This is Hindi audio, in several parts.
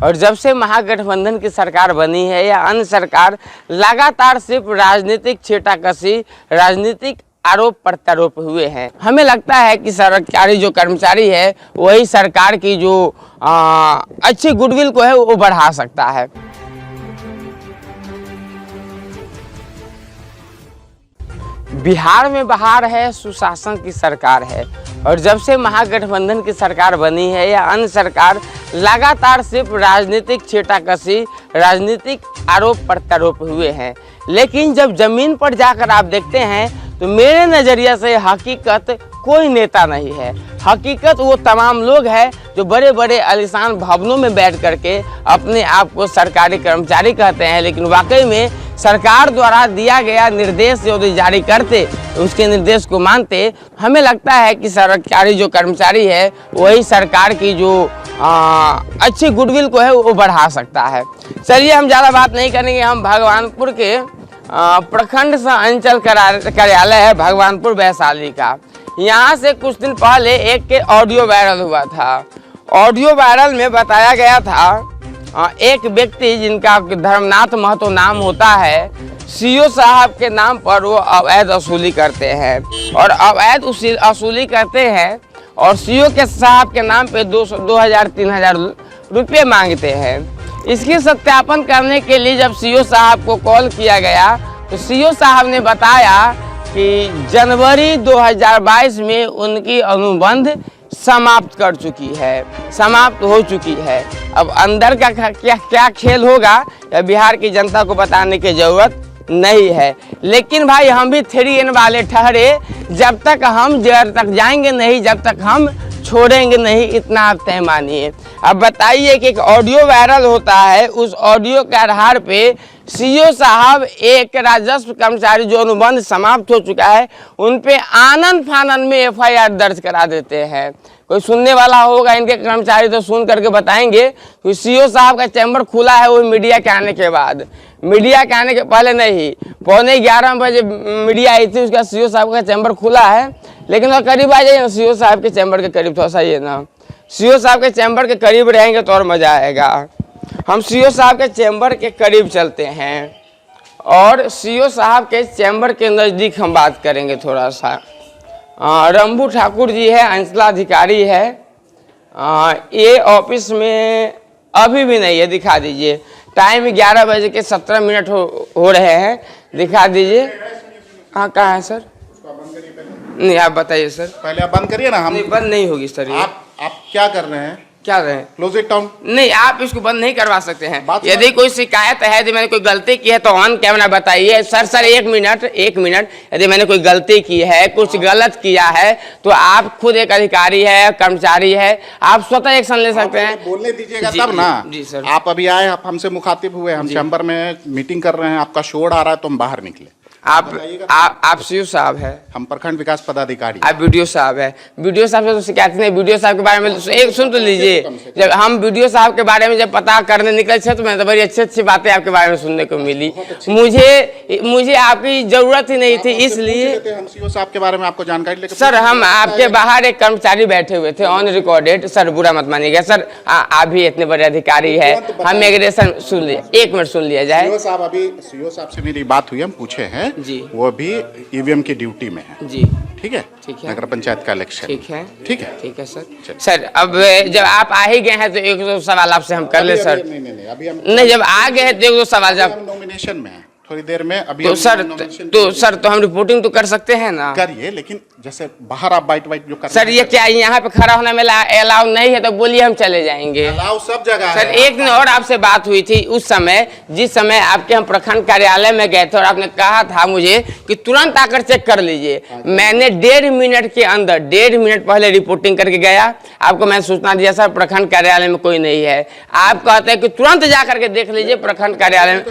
और जब से महागठबंधन की सरकार बनी है या अन्य सरकार लगातार सिर्फ राजनीतिक छींटाकशी, राजनीतिक आरोप प्रत्यारोप हुए हैं। हमें लगता है कि सरकारी जो कर्मचारी है वही सरकार की जो अच्छी गुडविल को है वो बढ़ा सकता है। बिहार में बहार है, सुशासन की सरकार है। और जब से महागठबंधन की सरकार बनी है या अन्य सरकार लगातार सिर्फ राजनीतिक छींटाकशी, राजनीतिक आरोप प्रत्यारोप हुए हैं। लेकिन जब जमीन पर जाकर आप देखते हैं तो मेरे नज़रिए से हकीकत कोई नेता नहीं है। हकीकत वो तमाम लोग हैं जो बड़े बड़े आलीशान भवनों में बैठ करके अपने आप को सरकारी कर्मचारी कहते हैं, लेकिन वाकई में सरकार द्वारा दिया गया निर्देश यदि जारी करते, उसके निर्देश को मानते, हमें लगता है कि सरकारी जो कर्मचारी है वही सरकार की जो अच्छी गुडविल को है वो बढ़ा सकता है। चलिए हम ज़्यादा बात नहीं करेंगे। हम भगवानपुर के प्रखंड अंचल कार्यालय है भगवानपुर वैशाली का। यहाँ से कुछ दिन पहले एक के ऑडियो वायरल हुआ था। ऑडियो वायरल में बताया गया था एक व्यक्ति जिनका धर्मनाथ महतो नाम होता है, सीओ साहब के नाम पर वो अवैध वसूली करते हैं और अवैध वसूली करते हैं और सीओ के साहब के नाम पे 2,000-3,000 रुपये मांगते हैं। इसकी सत्यापन करने के लिए जब सीओ साहब को कॉल किया गया तो सीओ साहब ने बताया कि जनवरी 2022 में उनकी अनुबंध समाप्त कर चुकी है, समाप्त हो चुकी है। अब अंदर का क्या खेल होगा या बिहार की जनता को बताने की जरूरत नहीं है। लेकिन भाई हम भी 3N वाले ठहरे, जब तक हम जड़ तक जाएंगे नहीं, जब तक हम छोड़ेंगे नहीं, इतना आप तय मानिए। अब बताइए कि एक ऑडियो वायरल होता है, उस ऑडियो के आधार पे सीओ साहब एक राजस्व कर्मचारी जो अनुबंध समाप्त हो चुका है उन पे आनन फानन में FIR दर्ज करा देते हैं। कोई सुनने वाला होगा, इनके कर्मचारी तो सुन करके बताएंगे कि सीओ साहब का चैम्बर खुला है वो मीडिया के आने के बाद, मीडिया के आने के पहले नहीं। 11:15 बजे मीडिया आई थी, उसका सीओ साहब का चैम्बर खुला है। लेकिन वह करीब आ जाइए सीओ साहब के चैम्बर के करीब, थोड़ा सा ये ना सीओ साहब के चैम्बर के करीब रहेंगे तो और मज़ा आएगा। हम सीओ साहब के चैम्बर के करीब चलते हैं और सीओ साहब के चैम्बर के नज़दीक हम बात करेंगे थोड़ा सा। रंभू ठाकुर जी है, अंचलाधिकारी है। ये ऑफिस में अभी भी नहीं है, दिखा दीजिए। टाइम 11:17 हो रहे हैं, दिखा दीजिए। हाँ कहाँ है सर? नहीं आप बताइए सर। पहले आप बंद करिए ना। हम नहीं, बंद नहीं होगी सर। आप क्या कर रहे हैं? क्या रहे हैं? Close it down. नहीं, आप इसको बंद नहीं करवा सकते हैं। यदि कोई शिकायत है, यदि मैंने कोई गलती की है तो ऑन कैमरा बताइए। सर एक मिनट। यदि मैंने कोई गलती की है, कुछ गलत किया है तो आप खुद एक अधिकारी है, कर्मचारी है, आप स्वतः एक्शन ले सकते हैं। बोलने दीजिएगा तब ना। जी सर। आप अभी आए, आप हमसे मुखातिब हुए, हम चैम्बर में मीटिंग कर रहे हैं, आपका शोर आ रहा है तो हम बाहर निकले। आप सीओ साहब है? हम प्रखंड विकास पदाधिकारी। आप बीडीओ साहब है? बीडीओ साहब से तो शिकायत नहीं। बीडीओ साहब के बारे में एक सुन तो लीजिए। जब हम बीडीओ साहब के बारे में जब पता करने निकले थे तो मैं तो बड़ी अच्छी बातें आपके बारे में सुनने को मिली। मुझे आपकी जरूरत ही नहीं थी, इसलिए हम सीओ साहब के बारे में आपको जानकारी लेकर। सर हम आपके बाहर एक कर्मचारी बैठे हुए थे ऑन रिकॉर्डेड। सर बुरा मत मानिएगा सर, आप भी इतने बड़े अधिकारी है। हम एग्रेशन सुन लिए, 1 मिनट सुन लिया जाए। सीओ साहब से मेरी बात हुई, हम पूछे हैं जी, वो भी ईवीएम की ड्यूटी में है जी। ठीक है नगर पंचायत का इलेक्शन। ठीक है सर। अब जब आप आ ही गए हैं तो 1-2 सवाल आपसे हम कर ले सर। नहीं अभी हम नहीं, जब आ गए हैं तो 1-2 सवाल। जब नॉमिनेशन में है थोड़ी देर में अभी तो हम रिपोर्टिंग तो कर सकते हैं ना? करिए, लेकिन जैसे बाहर आप बाइट जो कर सर, ये क्या यहाँ पे खड़ा होना में अलाउ नहीं है? तो बोलिए, हम चले जाएंगे। अलाउ सब जगह है। सर एक दिन और आपसे बात हुई थी उस समय, जिस समय आपके हम प्रखंड कार्यालय में गए थे और आपने कहा था मुझे कि तुरंत आकर चेक कर लीजिए। मैंने 1.5 मिनट के अंदर, 1.5 मिनट पहले रिपोर्टिंग करके गया, आपको मैंने सूचना दिया सर प्रखंड कार्यालय में कोई नहीं है। आप कहते हैं कि तुरंत जा करके देख लीजिए प्रखंड कार्यालय में।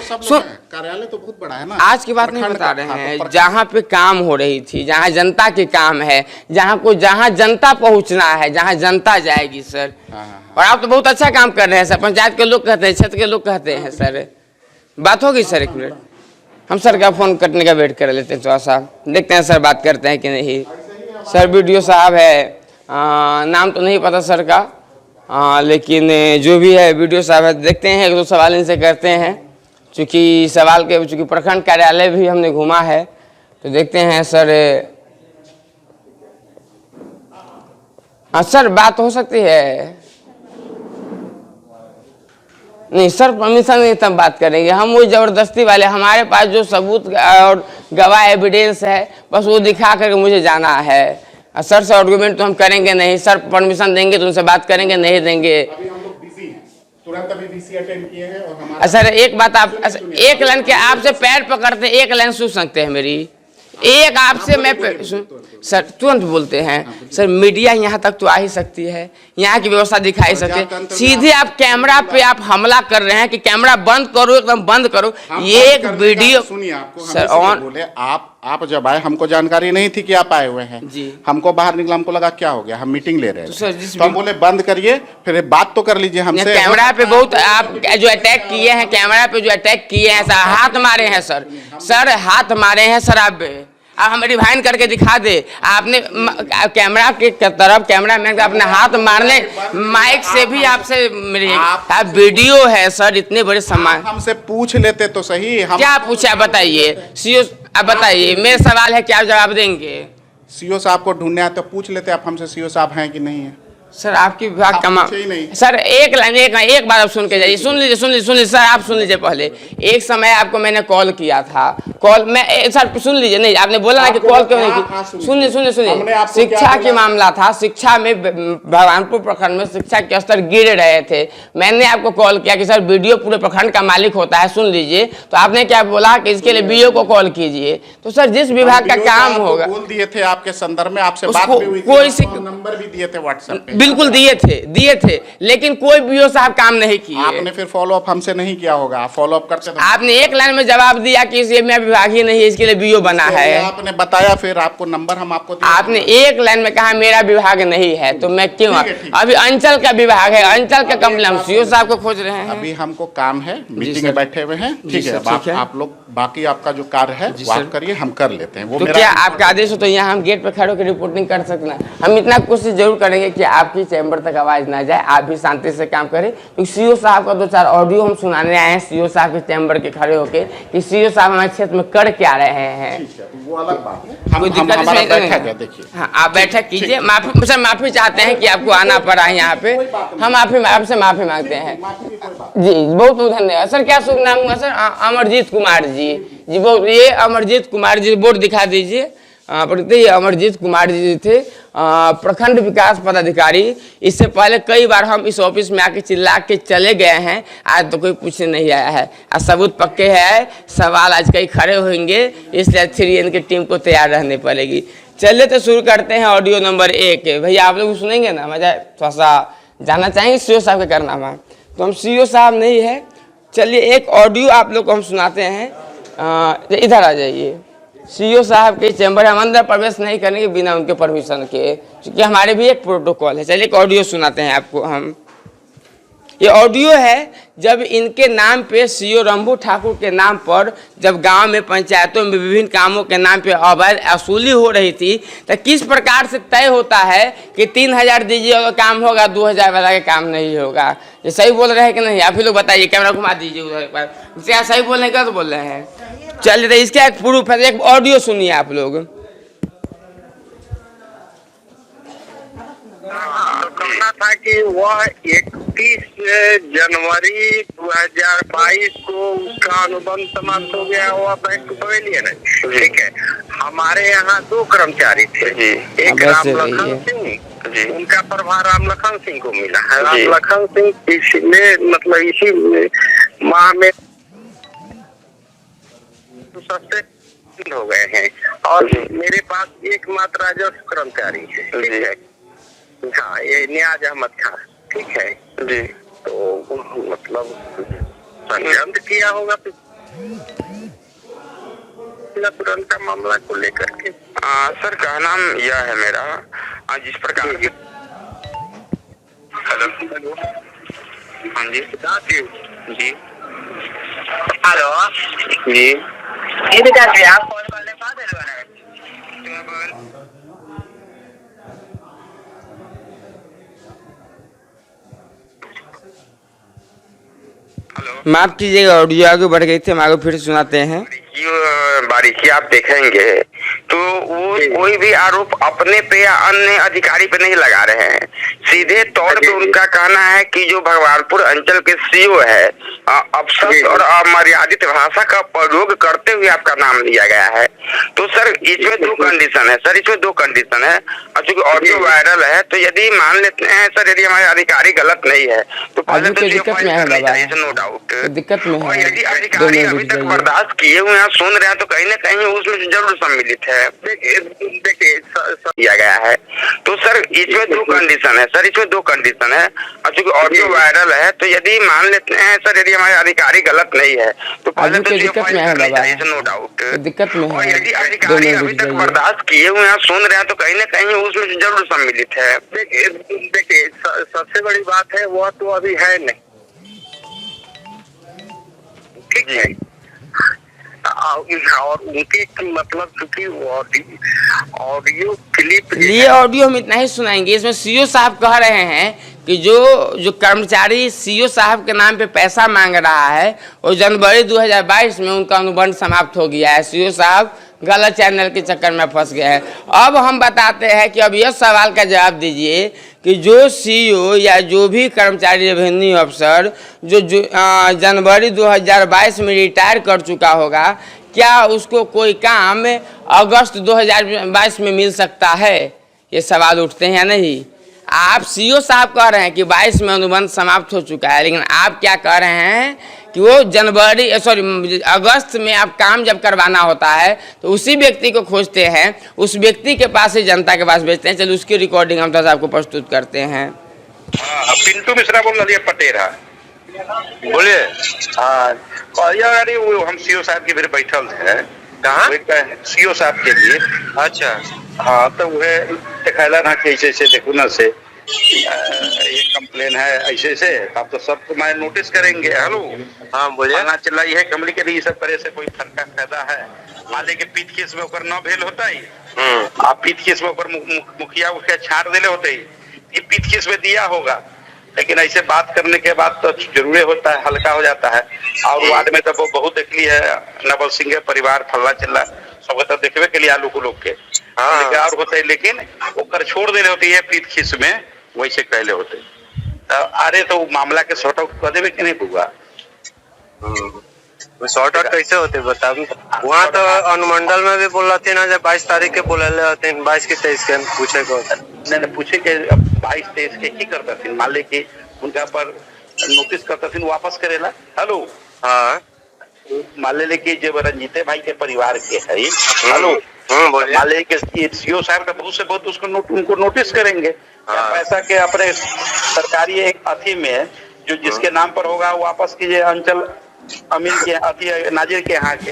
कार्यालय तो बहुत बड़ा है ना। आज की बात नहीं बता रहे हैं, जहाँ पे काम हो रही थी, जहाँ जनता के काम है, जहाँ जनता पहुँचना है, जहाँ जनता जाएगी सर। और आप तो बहुत अच्छा काम कर रहे हैं सर। पंचायत के लोग कहते हैं, क्षेत्र के लोग कहते हैं सर। बात होगी सर? 1 मिनट हम सर का फोन कटने का वेट कर लेते हैं, थोड़ा सा देखते हैं सर बात करते हैं कि नहीं। सर बीडीओ साहब है, नाम तो नहीं पता सर का। लेकिन जो भी है वीडियो साहब देखते हैं, एक दो सवाल इनसे करते हैं। चूँकि प्रखंड कार्यालय भी हमने घूमा है, तो देखते हैं सर। हाँ सर, बात हो सकती है? नहीं सर, परमिशन नहीं, तब बात करेंगे हम। वो जबरदस्ती वाले, हमारे पास जो सबूत और गवाह एविडेंस है, बस वो दिखा करके मुझे जाना है। सर से आर्गुमेंट तो हम करेंगे नहीं। सर परमिशन देंगे तो उनसे बात करेंगे, नहीं देंगे। अभी हम लोग बिजी हैं, तुरंत अभी VC अटेंड किए हैं और हमारा सर एक बात, आप एक लाइन के आपसे पैर पकड़ते, एक लाइन सुन सकते हैं मेरी? एक आपसे मैं सर तुरंत बोलते हैं। सर मीडिया यहाँ तक तो आ ही सकती है, यहाँ की व्यवस्था दिखा ही सकते हैं। सीधे आप कैमरा पे आप हमला कर रहे हैं कि कैमरा बंद करो, एकदम बंद करो। ये एक वीडियो सुनिए, आपको सर ऑन बोले आप जब आए, हमको जानकारी नहीं थी कि आप आए हुए हैं जी। हमको बाहर निकला, हमको लगा क्या हो गया, हम मीटिंग ले रहे हैं, तो हम बोले बंद करिए, फिर बात तो कर लीजिए हमसे। कैमरा पे बहुत आप जो अटैक किए हैं, कैमरा पे जो अटैक किए हैं सर, हाथ मारे हैं सर, हाथ मारे हैं सर। आप हमें रिवाइंड करके दिखा दे। आपने कैमरा के तरफ, कैमरा मैन का अपने हाथ मारने, माइक से भी आपसे मेरी आप वीडियो है सर, इतने बड़े सम्मान। हमसे पूछ लेते तो सही। हम क्या पूछा बताइए? सीओ आप बताइए, मेरे सवाल है, क्या जवाब देंगे? सीओ साहब को ढूंढने आते तो पूछ लेते आप हमसे, सीओ साहब हैं कि नहीं है। सर आपकी विभाग का सर एक लाइन, एक बार आप सुन के जाइए। सुन लीजिए सर, आप सुन लीजिए। पहले एक समय आपको मैंने कॉल किया था, कॉल में सर सुन लीजिए। नहीं, आपने बोला ना कि कॉल क्यों नहीं की। सुनिए, शिक्षा के मामला था। शिक्षा में भगवानपुर प्रखंड में शिक्षा के स्तर गिर रहे थे। मैंने आपको कॉल किया कि सर वीडियो पूरे प्रखंड का मालिक होता है, सुन लीजिए। तो आपने क्या बोला कि इसके लिए बीओ को कॉल कीजिए। तो सर जिस विभाग का काम होगा, बोल दिए थे आपके संदर्भ में, आपसे बात भी हुई थी, कोई नंबर भी दिए थे व्हाट्सएप पे। बिल्कुल दिए थे, लेकिन कोई बीओ साहब काम नहीं किए। आपने फिर फॉलो अप हमसे नहीं किया होगा, आप फॉलो अप करते तो। आपने एक लाइन में जवाब दिया कि ये मेरा विभाग ही नहीं है, इसके लिए बीओ बना है। आपने बताया, फिर आपको नंबर हम आपको आपने एक लाइन में कहा मेरा विभाग नहीं है, तो मैं क्यों? अभी अंचल का विभाग है, अंचल का कंप्लेन, हम सीओ साहब को खोज रहे हैं। अभी हमको काम है, मीटिंग में बैठे हुए हैं, ठीक है। आप लोग बाकी आपका जो कार्य है वो आप करिए, हम कर लेते हैं। वो तो क्या आपका आदेश हो तो यहाँ हम गेट पे खड़े होकर रिपोर्टिंग कर सकते हैं? हम इतना कोशिश जरूर करेंगे कि आपकी चैम्बर तक आवाज ना जाए, आप भी शांति से काम करें। क्योंकि सीओ साहब का 2-4 ऑडियो हम सुनाने आए हैं, सीओ साहब के चैम्बर के खड़े होके कि सीओ साहब हमारे क्षेत्र में कर क्या रहे हैं। वो अलग बात है, कोई दिक्कत नहीं। देखिए हाँ, आप बैठक कीजिए। माफी चाहते हैं कि आपको आना पड़ा है यहाँ पे, हम आपसे माफी मांगते हैं जी। बहुत बहुत धन्यवाद सर। क्या शुभ नाम हुआ सर? अमरजीत कुमार जी। बहुत, ये अमरजीत कुमार जी, बोर्ड दिखा दीजिए। अमरजीत कुमार जी थे प्रखंड विकास पदाधिकारी। इससे पहले कई बार हम इस ऑफिस में आके चिल्ला के चले गए हैं, आज तो कोई पूछने नहीं आया है। आज सबूत पक्के हैं, सवाल आज कई खड़े होंगे, इसलिए 3N की टीम को तैयार रहने पड़ेगी। चलिए तो शुरू करते हैं ऑडियो नंबर 1। भैया आप लोग सुनेंगे ना, मजा थोड़ा सा जानना चाहेंगे सीओ साहब का करनामा। तो हम सीओ साहब नहीं है। चलिए एक ऑडियो आप लोग को हम सुनाते हैं। इधर आ जाइए। सीओ साहब के चैम्बर हम अंदर प्रवेश नहीं करेंगे बिना उनके परमिशन के, क्योंकि हमारे भी एक प्रोटोकॉल है। चलिए एक ऑडियो सुनाते हैं आपको हम। ये ऑडियो है जब इनके नाम पे, सीओ रंभू ठाकुर के नाम पर, जब गांव में पंचायतों में विभिन्न कामों के नाम पे अवैध वसूली हो रही थी, तो किस प्रकार से तय होता है कि 3000 दीजिए और काम होगा, 2000 वाला का काम नहीं होगा। ये सही बोल रहे हैं कि नहीं? आप ही लोग बताइए, कैमरा घुमा दीजिए उधर पर। क्या सही बोल रहे हैं, गलत बोल रहे हैं? चलिए तो इसका एक प्रूफ है, एक ऑडियो सुनिए आप लोग। कहना था कि वह 31 जनवरी 2022 को उसका अनुबंध समाप्त हो गया, वह बैंक पवेलियन है, ठीक है। हमारे यहाँ 2 कर्मचारी थे, एक राम लखन सिंह, उनका प्रभार राम लखन सिंह को मिला है। राम लखन सिंह पिछले मतलब इसी माह में सस्ते हो गए हैं, और मेरे पास एकमात्र राजस्व कर्मचारी है, ठीक है। हाँ, ये नियाज अहमद खान, ठीक है जी। तो मतलब संयंत्र किया होगा तुरंत का मामला को लेकर के। सर का नाम यह है मेरा, जिस प्रकार हेलो हाँ जी जी हेलो जी ये बेटा जी, आप कॉल करने बाद हेलो, माफ कीजिएगा, ऑडियो आगे बढ़ गई थी, हम आगे फिर सुनाते हैं। बारीकी आप देखेंगे तो वो कोई भी आरोप अपने पे या अन्य अधिकारी पे नहीं लगा रहे हैं। सीधे तौर पे उनका कहना है कि जो भगवानपुर अंचल के सीओ है, अपशब्द और अमर्यादित भाषा का प्रयोग करते हुए आपका नाम लिया गया है। तो सर इसमें दो कंडीशन है, और चूंकि ऑडियो वायरल है, तो यदि मान लेते हैं सर, यदि हमारे अधिकारी गलत नहीं है तो पहले तो दिक्कत में है बाबा, नो डाउट दिक्कत में और है। यदि अधिकारी अभी तक बर्दाश्त किए हुए हैं, सुन रहे हैं, तो कहीं ना कहीं उसमें जरूर सम्मिलित है। देखिए किया गया है। तो सर इसमें दो कंडीशन है, और चूंकि ऑडियो वायरल है, तो यदि मान लेते हैं सर, यदि हमारे अधिकारी गलत नहीं है तो पहले तो दिक्कत में है बाबा, नो डाउट दिक्कत में और है। यदि अधिकारी अभी तक बर्दाश्त किए हुए हैं, सुन रहे हैं, तो कहीं ना कहीं उसमें जरूर सम्मिलित है। देखिए सबसे बड़ी बात है वो तो अभी है नहीं, ठीक है। और उनके मतलब चूंकि ऑडियो क्लिप ये ऑडियो हम इतना ही सुनाएंगे। इसमें सीओ साहब कह रहे हैं कि जो कर्मचारी सीओ साहब के नाम पे पैसा मांग रहा है, और जनवरी 2022 में उनका अनुबंध समाप्त हो गया है। सीओ साहब गलत चैनल के चक्कर में फंस गए हैं। अब हम बताते हैं कि अब यह सवाल का जवाब दीजिए कि जो सीईओ या जो भी कर्मचारी रेवेन्यू अफसर जो जनवरी 2022 में रिटायर कर चुका होगा, क्या उसको कोई काम अगस्त 2022 में मिल सकता है? ये सवाल उठते हैं या नहीं? आप सीईओ साहब कह रहे हैं कि 22 में अनुबंध समाप्त हो चुका है, लेकिन आप क्या कह रहे हैं कि वो अगस्त में आप काम जब करवाना होता है तो उसी व्यक्ति को खोजते हैं, उस व्यक्ति के पास ही जनता के पास भेजते हैं। चलो उसकी रिकॉर्डिंग हम तो आपको प्रस्तुत करते हैं। पिंटू मिश्रा बोल रही है पटेरा, बोलिए। हाँ, अरे वो हम सीओ साहब के फिर बैठल है, कहाँ सीओ साहब के लिए। अच्छा, हाँ, तो वह दिखाला ना कि ऐसे देखो ना से ये कंप्लेन है ऐसे से, आप तो सब मैं नोटिस करेंगे। हेलो, हाँ बोलिए। ना चिल्लाई है कमली के लिए सब करे से कोई फर्क का फायदा है। माले के पीठ केस में ओकर न भेल होता ही, आप पीठ केस में ओकर मुखिया उसके छाट देले होते ही, ये पीठ केस में दिया होगा। लेकिन ऐसे बात करने के बाद तो जरूरी होता है, हल्का हो जाता है। और वार्ड में तो वो बहुत देखली है, नवल सिंह परिवार फल्ला चिल्ला सब तो देखवे के लिए आलू को लोग के और होते है, लेकिन ओकर छोड़ देने होती है पीठ खीस में, वैसे कहले होते। अरे तो मामला के सॉर्ट आउट कर देवे कि नहीं हुआ? शॉर्ट आउट कैसे होते बताओ। वहाँ तो अनुमंडल में भी बोल रहे ना, जब 22 तारीख के बोले 22 की 23 के पूछे को नहीं पूछे के 22-23 के ही करता थी, मान ले कि उनका पर नोटिस करता थी वापस करेला। हेलो, हाँ, मान ले कि जब रंजीते भाई के परिवार के है, हेलो, मान ले कि सीओ साहब का बहुत से बहुत उसको उनको नोटिस करेंगे। पैसा के अपने सरकारी एक अथी में जो जिसके नाम पर होगा वापस कीजिए, अंचल अमीन के अथी नाजिर के यहाँ के।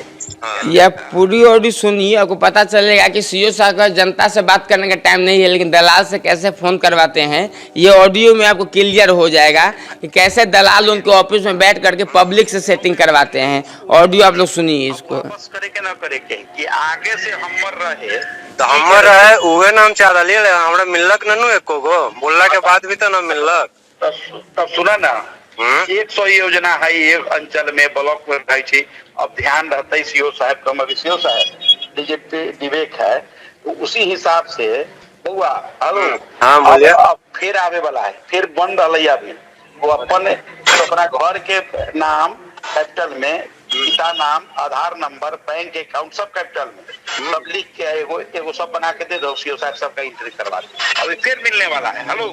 यह पूरी ऑडियो सुनिए, आपको पता चलेगा कि सीओ साहब का जनता से बात करने का टाइम नहीं है, लेकिन दलाल से कैसे फ़ोन करवाते हैं। ये ऑडियो में आपको क्लियर हो जाएगा कि कैसे दलाल उनके ऑफिस में बैठ करके पब्लिक से सेटिंग करवाते हैं। ऑडियो आप लोग सुनिए इसको। वापस करे के ना करे के कि आगे से हमर रहे तो हमर रहे उहे नाम चाह रही है, हमरा मिलक ननु एको गो बोलला के बाद भी तो ना मिलक। तब सुना ना, 100 योजना है एक अंचल में ब्लॉक में भाई छी। अब ध्यान रहता है सीओ साहब का, मगर सीओ साहब विवेक है तो उसी हिसाब से हुआ। हेलो, हाँ बोलिए। अब फिर आवे वाला है, फिर बन रहा है अभी। वो अपना घर के नाम कैपिटल में, पिता नाम, आधार नंबर, बैंक अकाउंट सब कैपिटल में सब लिख के एगो सब बना के दे दो, सीओ साहब सबका एंट्री करवा दो। अभी फिर मिलने वाला है। हेलो,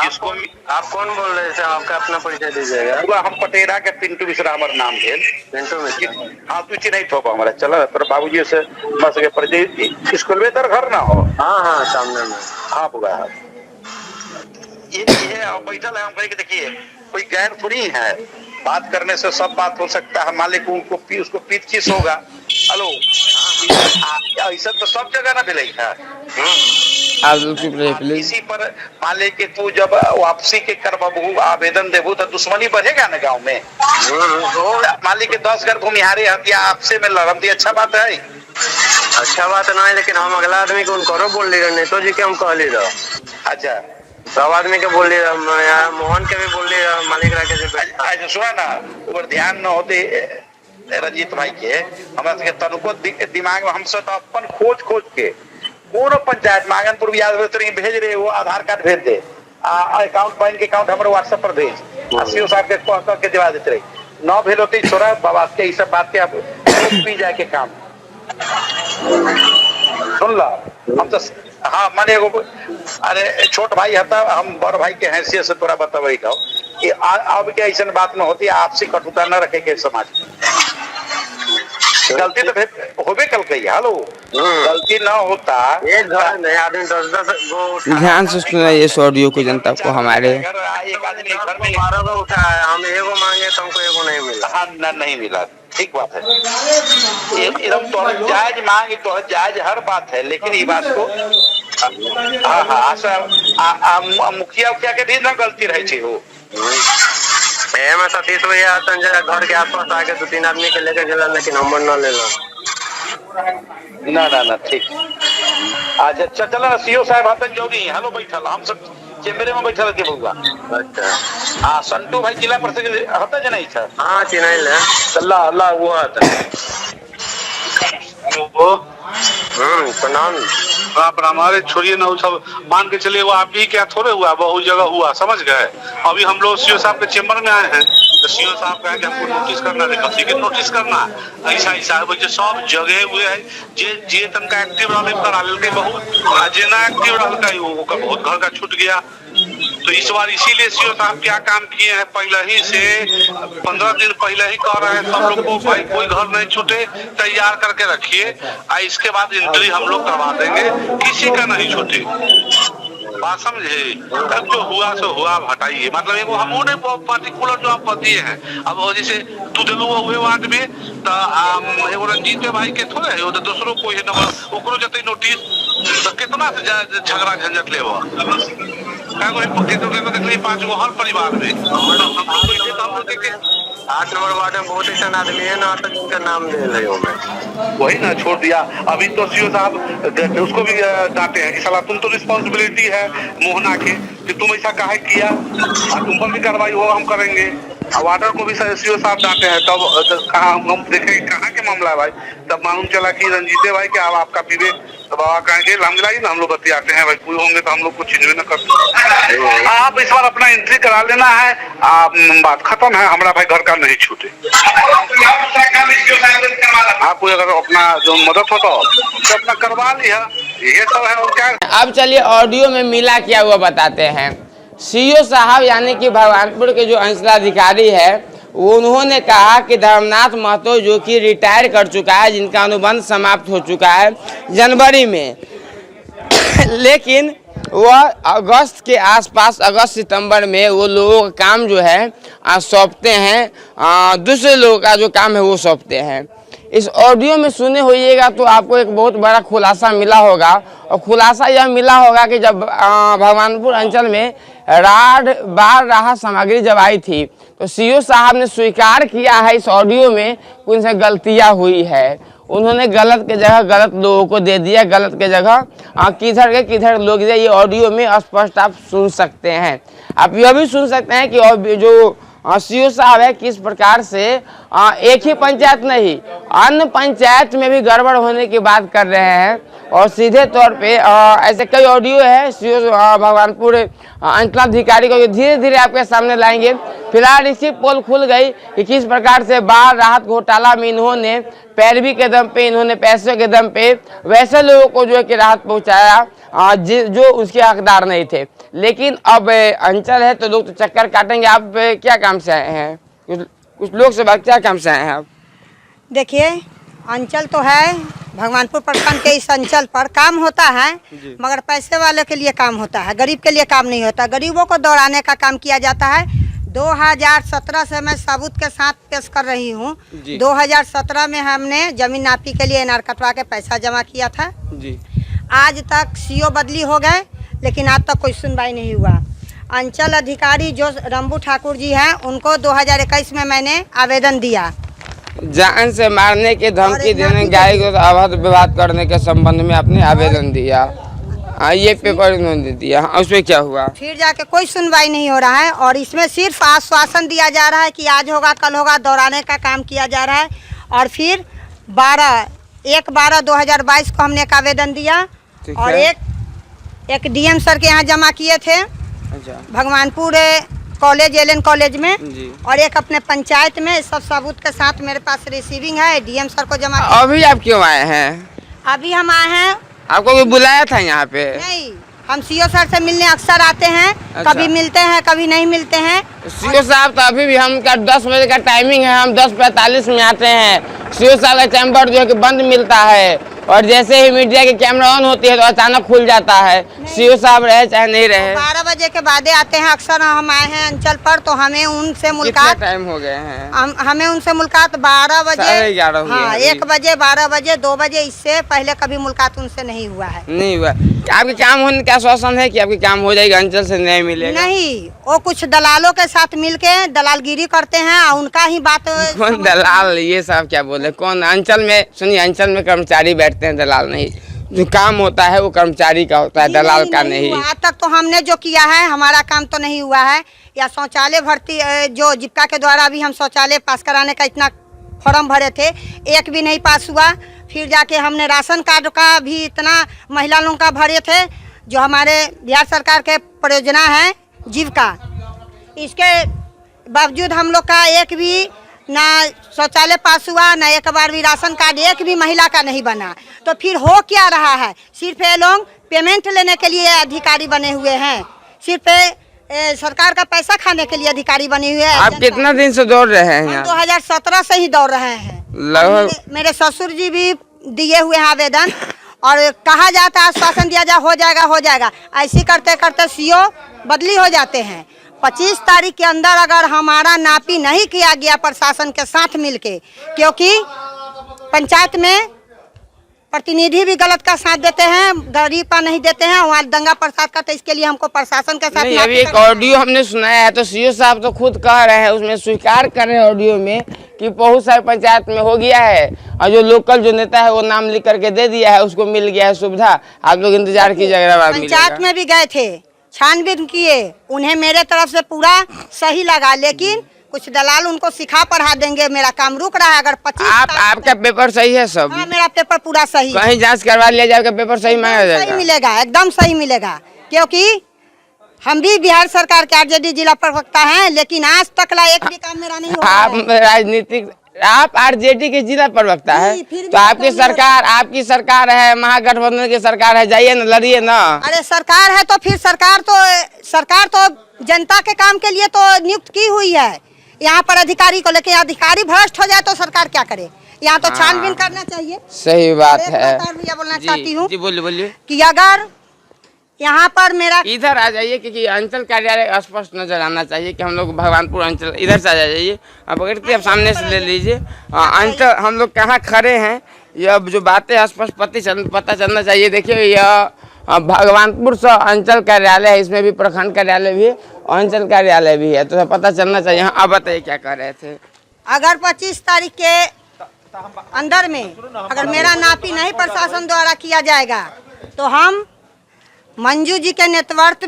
इसको आप कौन बोल रहे थे? आपका अपना परिचय दीजिएगा। पूरा हम पटेरा के पिंटू मिश्रा हमारा नाम भेल। पिंटू मिश्रा, हाँ तुझे नहीं थोपा हमारा। चलो तर बाबूजी से बस के परिचय स्कूल में तर घर ना हो। हाँ हाँ सामने में। हाँ बुआ, ये बैठल है। हम कहे कि देखिए कोई गैर थोड़ी है, बात करने से सब बात हो सकता है। मालिक उसको पीठ खींच होगा। हेलो, ऐसा तो सब जगह ना मिले है। इसी पर मान ले कि तू जब वापसी के करबू आवेदन देबू तो दुश्मनी बढ़ेगा ना गांव में। मान ली कि 10 घर भूमिहारे हत्या आपसे में लड़म दी, अच्छा बात है? अच्छा बात ना है, लेकिन हम अगला आदमी को उनको बोल ली रहे, नेतो जी के हम कह ली रहे। अच्छा, सब आदमी के बोल रही, मोहन के भी बोल रही, मालिक रह सुना ना ऊपर ध्यान न होते रंजीत भाई के हमरा सबके तनुको दिमाग में, हमसे तो अपन खोज के कोनो पंचायत मांगनपुर भी याद भेज रहे, वो आधार कार्ड भेज दे, अकाउंट बैंक के अकाउंट हमारे व्हाट्सएप पर भेज, सीओ साहब के कह के दिवा देते रहे, न भेज होते छोड़ा बाबा के सब बात के आप पी जाए के काम सुन ला। हम तो हाँ माने अरे छोट भाई हता, हम बड़ भाई के हैसियत से तोरा बतावे कि अब के ऐसा बात में होती, आपसी कटुता न रखे के समाज में। गलती तो होबे कल कही, हेलो गलती ना होता, एक घर में आदमी 10-10 गो ध्यान से सुना इस ऑडियो को जनता को हमारे। एक आदमी घर में 12 गो उठा है, हम एगो मांगे तो हमको एगो नहीं मिला। हाँ नहीं मिला, ठीक बात है, एकदम तो जायज मांग तो जायज हर बात है, लेकिन ये बात को हाँ मुखिया के भी ना गलती रहे हो। में सतीश भैया घर के आसपास आके 2-3 आदमी के लेकर गया, लेकिन नंबर न ले ना ठीक। अच्छा चलो ना, सीओ साहब हतन जोगी हेलो बैठल, हम सब चेम्बरे में बैठल के बउआ। अच्छा हाँ संतू भाई जिला परिषद हता जे नहीं था? हाँ चिन्हैल है, अल्लाह वो हता। प्रणाम। पर हमारे छोड़िए ना, सब मान के चलिए वो आप ही क्या थोड़े हुआ, बहुत जगह हुआ, समझ गए। अभी हम लोग सीओ साहब के चेम्बर में आए हैं, तो सीओ साहब कहे कि हमको नोटिस करना है, कसी के नोटिस करना ऐसा सब जगह हुए है, जे तनका एक्टिव रहा करा ले, बहुत जे ना एक्टिव रहा बहुत घर का छूट गया। तो इस बार इसीलिए सीओ साहब क्या काम किए हैं, पहले ही से 15 दिन पहले ही कह रहे हैं सब लोग को, भाई कोई घर नहीं छूटे, तैयार करके रखिए, इसके बाद एंट्री हम लोग करवा देंगे, किसी का नहीं छूटे। बात समझे? तब जो हुआ सो हुआ, हटाइए। मतलब एगो हमने पर्टिकुलर जो आप दिए हैं, अब जैसे तू दिलू हुए वार्ड में तो एगो रंजीत भाई के थोड़े है, तो दूसरों को है नंबर ओकरो जते नोटिस, तो कितना से झगड़ा झंझट ले वो देखिए 5 गो हर परिवार में। हम लोग 8 नंबर वार्ड में बहुत ऐसा आदमी है ना, तक उनका नाम ले रहे हो, वही ना छोड़ दिया। अभी तो सीओ साहब उसको भी डांटे हैं कि साला तुम तो रिस्पॉन्सिबिलिटी है मोहना के, कि तुम ऐसा काहे किया, तुम पर भी कार्रवाई हो हम करेंगे। वाटर को भी सीओ साहब डांटे हैं, तब कहाँ हम देखेंगे कहाँ के मामला है भाई, तब मालूम चला कि रंजीते भाई के अब आपका पीवे, तो बाबा कहेंगे लामगिलाई ना, हम लोग बतियाते हैं भाई, कोई होंगे तो हम लोग कुछ चिन्ह न करते। आप इस बार अपना एंट्री करा लेना है, बात खत्म है, हमारा भाई घर का नहीं छूटे। आपको अगर अपना जो मदद हो तो अपना करवा लिया, ये सब है और क्या। अब चलिए ऑडियो में मिला क्या हुआ बताते हैं। सीओ साहब यानी कि भगवानपुर के जो अंचलाधिकारी है, उन्होंने कहा कि धर्मनाथ महतो जो कि रिटायर कर चुका है, जिनका अनुबंध समाप्त हो चुका है जनवरी में, लेकिन वह अगस्त के आसपास, अगस्त सितंबर में वो लोगों का काम जो है सौंपते हैं, दूसरे लोगों का जो काम है वो सौंपते हैं। इस ऑडियो में सुने होइएगा तो आपको एक बहुत बड़ा खुलासा मिला होगा, और खुलासा यह मिला होगा कि जब भगवानपुर अंचल में बाढ़ राहत सामग्री जब आई थी, तो सीओ साहब ने स्वीकार किया है इस ऑडियो में कि उनसे गलतियां हुई है, उन्होंने गलत के जगह गलत लोगों को दे दिया, गलत के जगह किधर के किधर लोग दिया। ये ऑडियो में स्पष्ट आप सुन सकते हैं। आप यह भी सुन सकते हैं कि जो सीओ साहब है किस प्रकार से एक ही पंचायत नहीं अन्य पंचायत में भी गड़बड़ होने की बात कर रहे हैं, और सीधे तौर पे ऐसे कई ऑडियो है सीओ भगवानपुर अंचलाधिकारी को धीरे धीरे आपके सामने लाएंगे। फिलहाल इसी पोल खुल गई कि किस प्रकार से बाढ़ राहत घोटाला में इन्होंने पैरवी के दम पे, इन्होंने पैसे के दम पे वैसे लोगों को जो है कि राहत पहुंचाया जो उसके हकदार नहीं थे। लेकिन अब अंचल है तो लोग तो चक्कर काटेंगे। आप क्या काम से आए हैं? कुछ लोग से बात, क्या काम से आए हैं आप? देखिए अंचल तो है, भगवानपुर प्रखंड के इस अंचल पर काम होता है, मगर पैसे वाले के लिए काम होता है, गरीब के लिए काम नहीं होता। गरीबों को दौड़ाने का काम किया जाता है। 2017 से मैं सबूत के साथ पेश कर रही हूँ। 2017 में हमने जमीन नापी के लिए एनआर कटवा के पैसा जमा किया था जी। आज तक सीओ बदली हो गए, लेकिन आज तक कोई सुनवाई नहीं हुआ। अंचल अधिकारी जो रंबू ठाकुर जी हैं, उनको 2021 में मैंने आवेदन दिया, जान से मारने की धमकी देने, गाय को अवैध विवाद करने के संबंध में आपने आवेदन दिया। ये पेपर उन्होंने दिया, उसमें क्या हुआ? फिर जाके कोई सुनवाई नहीं हो रहा है और इसमें सिर्फ आश्वासन दिया जा रहा है कि आज होगा कल होगा, दोहराने का काम किया जा रहा है। और फिर 1/12/2022 को हमने एक आवेदन दिया और एक डीएम सर के यहाँ जमा किए थे। अच्छा। भगवानपुर कॉलेज एलएन कॉलेज में जी। और एक अपने पंचायत में, सब सबूत के साथ मेरे पास रिसीविंग है, डीएम सर को जमा। अभी आप क्यों आए हैं? अभी हम आए हैं, आपको कोई बुलाया था यहाँ पे? नहीं, हम सीओ सर से मिलने अक्सर आते हैं। अच्छा। कभी मिलते हैं कभी नहीं मिलते हैं। सीओ साहब तो अभी भी हम का 10 बजे का टाइमिंग है, हम 10:45 में आते हैं। सीओ साहब का चैम्बर जो है कि बंद मिलता है और जैसे ही मीडिया की कैमरा ऑन होती है तो अचानक खुल जाता है। सीओ साहब रहे चाहे नहीं रहे, 12 बजे के बाद आते हैं अक्सर। हम आए हैं अंचल पर तो हमें उनसे मुलाकात, टाइम हो गए हैं? हमें उनसे मुलाकात 12 बजे, 11:30 हाँ 1 बजे, 12 बजे, 2 बजे, इससे पहले कभी मुलाकात उनसे नहीं हुआ है। नहीं हुआ। आपके काम होने का आश्वासन है कि आपके काम हो जाएगा, अंचल से न्याय मिलेगा? नहीं, वो कुछ दलालों के साथ मिलके दलालगिरी करते हैं और उनका ही बात। कौन दलाल? ये सब क्या बोले? कौन? अंचल में सुनिए, अंचल में कर्मचारी बैठते हैं, दलाल नहीं। जो काम होता है वो कर्मचारी का होता है, दलाल का नहीं। आज तक तो हमने जो किया है, हमारा काम तो नहीं हुआ है। या शौचालय भर्ती जो जीविका के द्वारा भी हम शौचालय पास कराने का इतना फॉर्म भरे थे, एक भी नहीं पास हुआ। फिर जाके हमने राशन कार्ड का भी इतना महिला लोगों का भरे थे, जो हमारे बिहार सरकार के परियोजना है जीविका, इसके बावजूद हम लोग का एक भी ना शौचालय पास हुआ, ना एक बार भी राशन कार्ड एक भी महिला का नहीं बना। तो फिर हो क्या रहा है? सिर्फ ये लोग पेमेंट लेने के लिए अधिकारी बने हुए हैं, सिर्फ सरकार का पैसा खाने के लिए अधिकारी बने हुए हैं। आप कितना दिन से दौड़ रहे हैं यहाँ? 2017 से ही दौड़ रहे हैं। लगभग मेरे ससुर जी भी दिए हुए हैं आवेदन और कहा जाता है, आश्वासन दिया जा, हो जाएगा हो जाएगा। ऐसे करते करते सीओ बदली हो जाते हैं। 25 तारीख के अंदर अगर हमारा नापी नहीं किया गया प्रशासन के साथ मिलके, क्योंकि पंचायत में प्रतिनिधि भी गलत का साथ देते हैं, गरीब का नहीं देते हैं, वहाँ दंगा प्रसाद करते, इसके लिए हमको प्रशासन के साथ। नहीं, अभी एक ऑडियो हमने सुनाया है तो सीओ साहब तो खुद कह रहे हैं, उसमें स्वीकार कर रहे हैं ऑडियो में कि बहुत सारे पंचायत में हो गया है और जो लोकल जो नेता है वो नाम लिख करके दे दिया है, उसको मिल गया है सुविधा। आप लोग इंतजार कीजिएगा। पंचायत में भी गए थे, छानबीन किए, उन्हें मेरे तरफ से पूरा सही लगा, लेकिन कुछ दलाल उनको सिखा पढ़ा देंगे, मेरा काम रुक रहा है। अगर 25 आपका पेपर सही है सब? हाँ, मेरा पेपर पूरा सही है। कहीं जांच करवा लिया जाएगा, पेपर सही मांगा जाएगा? सही मिलेगा, एकदम सही मिलेगा, क्योंकि हम भी बिहार सरकार के आरजेडी जिला प्रवक्ता हैं, लेकिन आज तक ला एक भी काम मेरा नहीं हुआ है। राजनीतिक, आप आरजेडी के जिला प्रवक्ता है तो आपकी सरकार है, महागठबंधन की सरकार है, जाइए ना, लड़िए ना। अरे सरकार है तो फिर सरकार तो जनता के काम के लिए तो नियुक्त की हुई है यहाँ पर अधिकारी को, लेकिन अधिकारी भ्रष्ट हो जाए तो सरकार क्या करे? यहाँ तो छानबीन करना चाहिए। सही बात है। भैया बोलना चाहती हूँ जी, बोलिए कि अगर यहाँ पर मेरा, इधर आ जाइए क्योंकि अंचल कार्यालय स्पष्ट नजर आना चाहिए कि हम लोग भगवानपुर अंचल, इधर से आ जाइए। आप अगर आप सामने से ले लीजिए अंचल, हम लोग कहाँ खड़े हैं, यह जो बातें स्पष्ट पता चलना चाहिए। देखिए यह भगवानपुर से अंचल कार्यालय है, इसमें भी प्रखंड कार्यालय भी है, अंचल कार्यालय भी है, तो पता चलना चाहिए। आप बताइए क्या कह रहे थे? अगर 25 तारीख के अंदर में अगर मेरा नापी नहीं प्रशासन द्वारा किया जाएगा तो हम मंजू जी के नेतृत्व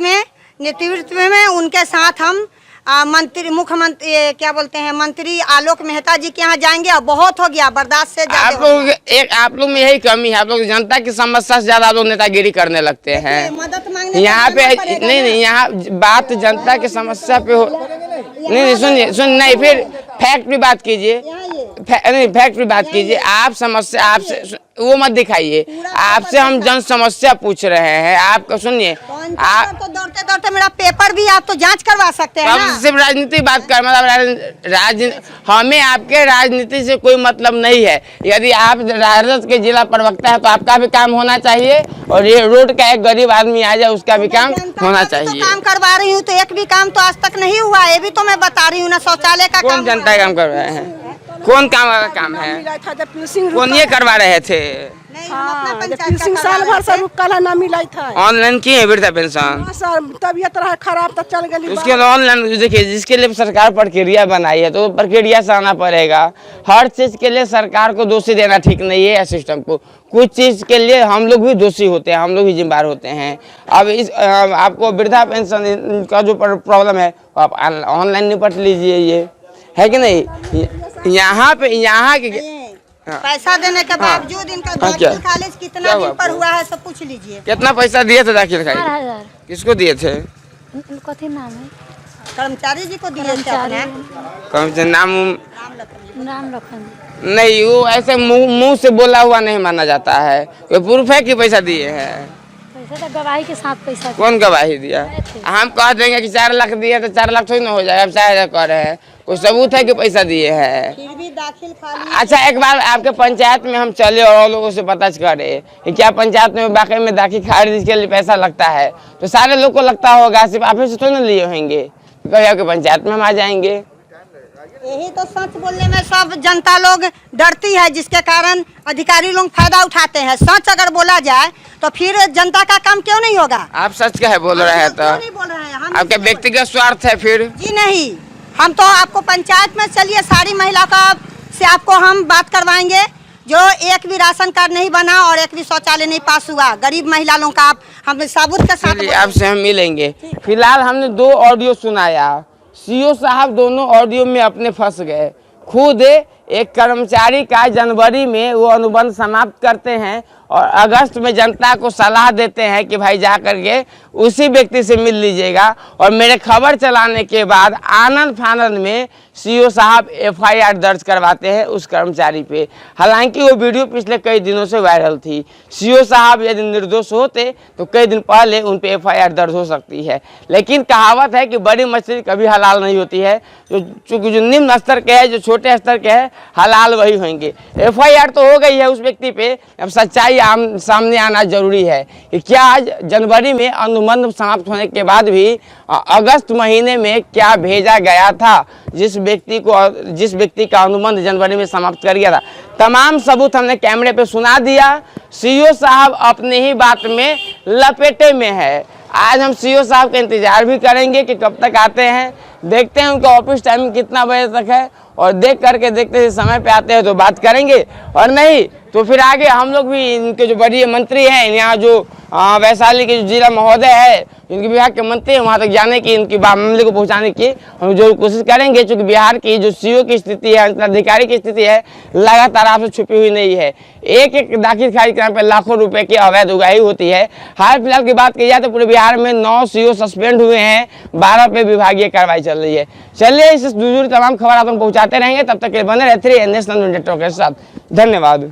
में उनके साथ हम मुख्यमंत्री क्या बोलते हैं, मंत्री आलोक मेहता जी के यहाँ जाएंगे। और बहुत हो गया, बर्दाश्त से ज्यादा। आप लोग में यही कमी है, आप लोग जनता की समस्या से ज्यादा आप लोग नेतागिरी करने लगते हैं। मदद मांगने यहाँ पे नहीं, यहाँ बात जनता की समस्या पे हो। नहीं, सुनिए नहीं, फिर फैक्ट भी बात कीजिए, नहीं फैक्ट भी बात कीजिए। आप समस्या, आपसे वो मत दिखाइए, आपसे हम जन समस्या पूछ रहे हैं। आपको सुनिए, आप तो दौड़ते दौड़ते मेरा पेपर भी आप तो जांच करवा सकते हैं ना। सिर्फ राजनीति बात कर, मतलब हमें आपके राजनीति से कोई मतलब नहीं है। यदि आप राजद के जिला प्रवक्ता है तो आपका भी काम होना चाहिए, और ये रोड का एक गरीब आदमी आ जाए उसका भी काम होना चाहिए। काम करवा रही हूँ तो एक भी काम तो आज तक नहीं हुआ, ये भी तो मैं बता रही हूँ ना। शौचालय का कौन जनता काम कर रहे हैं? कौन काम है? कौन ये करवा रहे थे? पेंशन साल भर से रुकल है, ना मिला था। ऑनलाइन किए वृद्धा पेंशन? सर तबियत रहा खराब तो चल गई। उसके लिए ऑनलाइन देखिए, जिसके लिए सरकार प्रक्रिया बनाई है तो प्रक्रिया से आना पड़ेगा। हर चीज के लिए सरकार को दोषी देना ठीक नहीं है सिस्टम को। कुछ चीज के लिए हम लोग भी दोषी होते हैं, हम लोग भी जिम्मेदार होते हैं। अब इस आपको वृद्धा पेंशन का जो प्रॉब्लम है आप ऑनलाइन निपट लीजिए, ये है कि नहीं। यहाँ के पैसा देने के बावजूद इनका दाखिल खारिज कितना दिन पर हुआ है सब पूछ लीजिए। कितना पैसा दिए थे दाखिल खारिज? किसको दिए थे? कथी नाम है? कर्मचारी जी को दिए थे। कर्मचारी नाम लखन नहीं, वो ऐसे मुंह से बोला हुआ नहीं माना जाता है। कोई प्रूफ है कि पैसा दिए हैं? पैसा तो गवाही के साथ पैसा। कौन गवाही दिया? हम कह देंगे कि 4 लाख दिए तो 4 लाख थोड़ी ना हो जाएगा। अब 4 हजार कह रहे हैं, कोई सबूत है कि पैसा दिए हैं? फिर भी दाखिल खारिज। अच्छा, एक बार आपके पंचायत में हम चले और लोगों से पता करें कि क्या पंचायत में वाकई में दाखिल खारिज के लिए पैसा लगता है, तो सारे लोग को लगता होगा, सिर्फ आप से तो नहीं लिए होंगे। कभी आपके पंचायत में हम आ जाएंगे। यही तो सच बोलने में सब जनता लोग डरती है, जिसके कारण अधिकारी लोग फायदा उठाते हैं। सच अगर बोला जाए तो फिर जनता का काम क्यों नहीं होगा? आप सच का है बोल रहे हैं तो नहीं बोल रहे हैं, आपके व्यक्तिगत स्वार्थ है फिर? जी नहीं, हम तो आपको पंचायत में चलिए सारी महिला का से आपको हम बात करवाएंगे। जो एक भी राशन कार्ड नहीं बना और एक भी शौचालय नहीं पास हुआ, गरीब महिला लोगों का आप हमें सबूत के साथ आपसे हम मिलेंगे। फिलहाल हमने 2 ऑडियो सुनाया। सीओ साहब दोनों ऑडियो में अपने फंस गए। खुद एक कर्मचारी का जनवरी में वो अनुबंध समाप्त करते हैं और अगस्त में जनता को सलाह देते हैं कि भाई जा करके उसी व्यक्ति से मिल लीजिएगा। और मेरे खबर चलाने के बाद आनंद फानंद में सीओ साहब एफआईआर दर्ज करवाते हैं उस कर्मचारी पे। हालांकि वो वीडियो पिछले कई दिनों से वायरल थी। सीओ साहब यदि निर्दोष होते तो कई दिन पहले उन पे एफआईआर दर्ज हो सकती है। लेकिन कहावत है कि बड़ी मछली कभी हलाल नहीं होती है। चूँकि जो निम्न स्तर के है, जो छोटे स्तर के है, हलाल वही होंगे। एफआईआर तो हो गई है उस व्यक्ति पे, अब सच्चाई सामने आना जरूरी है कि क्या आज जनवरी में अनुबंध समाप्त होने के बाद भी अगस्त महीने में क्या भेजा गया था जिस व्यक्ति का अनुबंध जनवरी में समाप्त कर गया था। तमाम सबूत हमने कैमरे पे सुना दिया। सीओ साहब अपने ही बात में लपेटे में है। आज हम सीओ साहब का इंतजार भी करेंगे कि कब तक आते हैं। देखते हैं उनका ऑफिस टाइम कितना बजे तक है और देख करके देखते हैं समय पे आते हैं तो बात करेंगे, और नहीं तो फिर आगे हम लोग भी इनके जो बड़ी मंत्री हैं, यहाँ जो वैशाली के जो जिला महोदय है, इनके विभाग के मंत्री हैं, वहाँ तक जाने की, इनकी मामले को पहुँचाने की हम जो कोशिश करेंगे। चूँकि बिहार की जो सीओ की स्थिति है, अंचलाधिकारी की स्थिति है, लगातार आपसे छुपी हुई नहीं है। एक दाखिल खारिज के नाम पर लाखों रुपए की अवैध उगाही होती है। हाल फिलहाल की बात की जाए तो पूरे बिहार में 9 सीओ सस्पेंड हुए हैं, 12 पे विभागीय कार्रवाई चल रही है। चलिए इस दूसरी तमाम खबर आप पहुँचाते रहेंगे। तब तक के बने रहते रहिए नेशनल नेटवर्क के साथ। धन्यवाद।